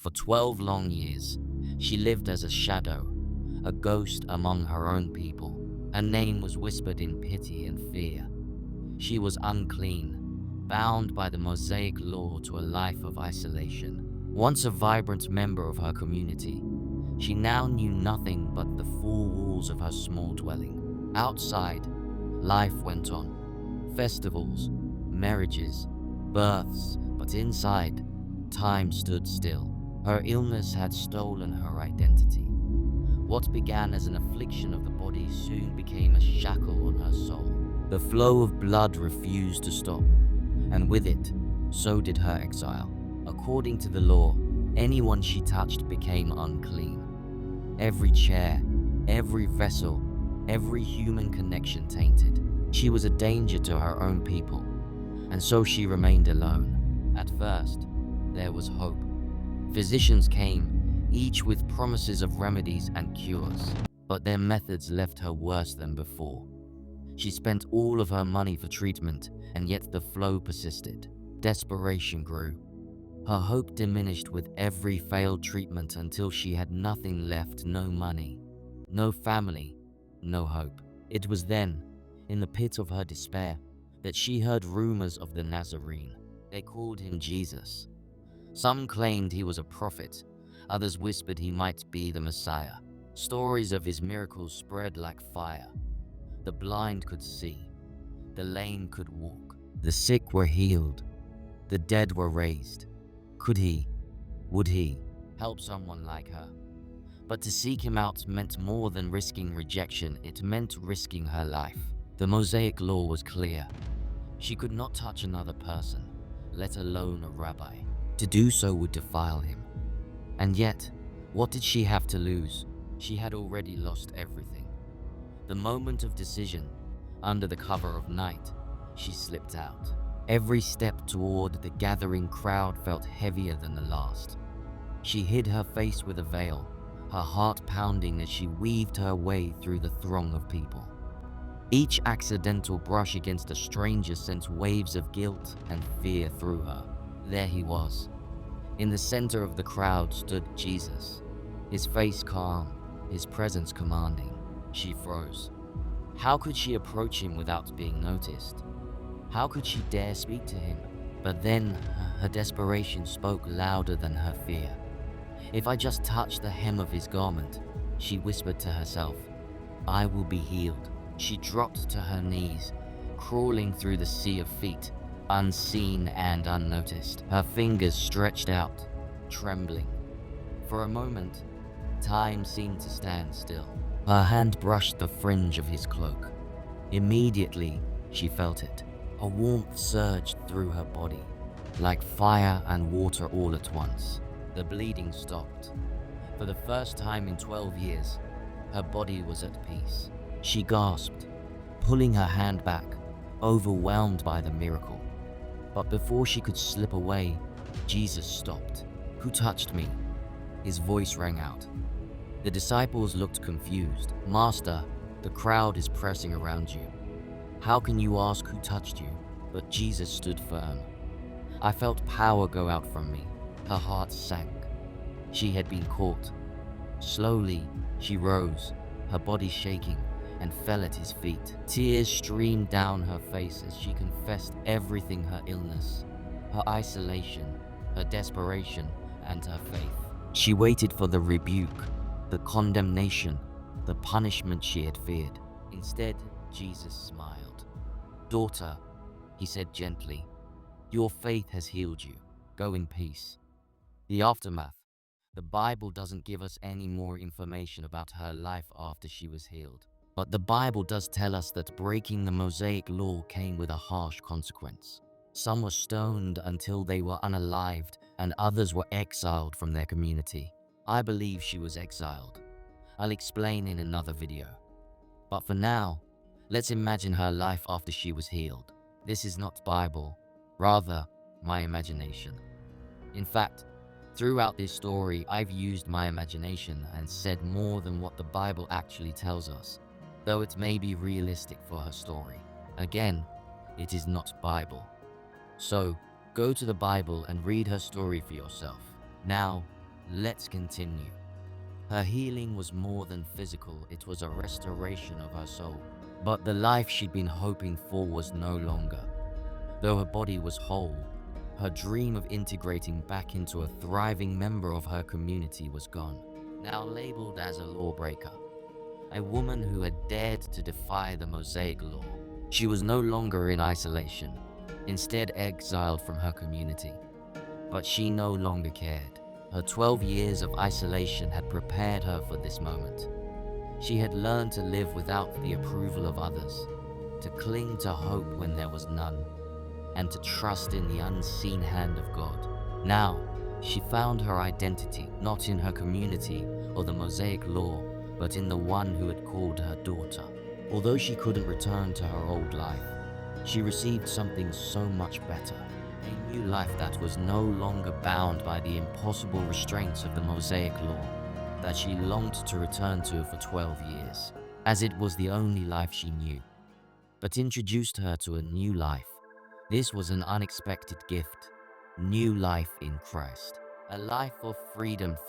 For 12 long years, she lived as a shadow, a ghost among her own people. Her name was whispered in pity and fear. She was unclean, bound by the Mosaic law to a life of isolation. Once a vibrant member of her community, she now knew nothing but the four walls of her small dwelling. Outside, life went on. Festivals, marriages, births, but inside, time stood still. Her illness had stolen her identity. What began as an affliction of the body soon became a shackle on her soul. The flow of blood refused to stop, and with it, so did her exile. According to the law, anyone she touched became unclean. Every chair, every vessel, every human connection tainted. She was a danger to her own people, and so she remained alone. At first, there was hope. Physicians came, each with promises of remedies and cures, but their methods left her worse than before. She spent all of her money for treatment, and yet the flow persisted. Desperation grew. Her hope diminished with every failed treatment until she had nothing left, no money, no family, no hope. It was then, in the pit of her despair, that she heard rumors of the Nazarene. They called him Jesus. Some claimed he was a prophet, others whispered he might be the Messiah. Stories of his miracles spread like fire. The blind could see, the lame could walk, the sick were healed, the dead were raised. Could he, would he, help someone like her? But to seek him out meant more than risking rejection, it meant risking her life. The Mosaic law was clear. She could not touch another person, let alone a rabbi. To do so would defile him. And yet, what did she have to lose? She had already lost everything. The moment of decision, under the cover of night, she slipped out. Every step toward the gathering crowd felt heavier than the last. She hid her face with a veil, her heart pounding as she weaved her way through the throng of people. Each accidental brush against a stranger sent waves of guilt and fear through her. There he was. In the center of the crowd stood Jesus, his face calm, his presence commanding. She froze. How could she approach him without being noticed? How could she dare speak to him? But then, her desperation spoke louder than her fear. If I just touch the hem of his garment, she whispered to herself, I will be healed. She dropped to her knees, crawling through the sea of feet, unseen and unnoticed, her fingers stretched out, trembling. For a moment, time seemed to stand still. Her hand brushed the fringe of his cloak. Immediately, she felt it. A warmth surged through her body, like fire and water all at once. The bleeding stopped. For the first time in 12 years, her body was at peace. She gasped, pulling her hand back, overwhelmed by the miracle. But before she could slip away, Jesus stopped. Who touched me? His voice rang out. The disciples looked confused. Master, the crowd is pressing around you. How can you ask who touched you? But Jesus stood firm. I felt power go out from me. Her heart sank. She had been caught. Slowly, she rose, her body shaking, and fell at his feet. Tears streamed down her face as she confessed everything: her illness, her isolation, her desperation, and her faith. She waited for the rebuke, the condemnation, the punishment she had feared. Instead, Jesus smiled. Daughter, he said gently, your faith has healed you. Go in peace. The aftermath. The Bible doesn't give us any more information about her life after she was healed. But the Bible does tell us that breaking the Mosaic law came with a harsh consequence. Some were stoned until they were unalived, and others were exiled from their community. I believe she was exiled. I'll explain in another video. But for now, let's imagine her life after she was healed. This is not Bible, rather my imagination. In fact, throughout this story, I've used my imagination and said more than what the Bible actually tells us, though it may be realistic for her story. Again, it is not Bible. So, go to the Bible and read her story for yourself. Now, Let's continue. Her healing was more than physical, it was a restoration of her soul. But the life she'd been hoping for was no longer. Though her body was whole, her dream of integrating back into a thriving member of her community was gone. Now labeled as a lawbreaker, a woman who had dared to defy the Mosaic law, she was no longer in isolation, instead exiled from her community. But she no longer cared. Her 12 years of isolation had prepared her for this moment. She had learned to live without the approval of others, to cling to hope when there was none, and to trust in the unseen hand of God. Now, she found her identity not in her community or the Mosaic law, but in the one who had called her daughter. Although she couldn't return to her old life, she received something so much better. A new life that was no longer bound by the impossible restraints of the Mosaic law that she longed to return to for 12 years, as it was the only life she knew, but introduced her to a new life. This was an unexpected gift, new life in Christ, a life of freedom through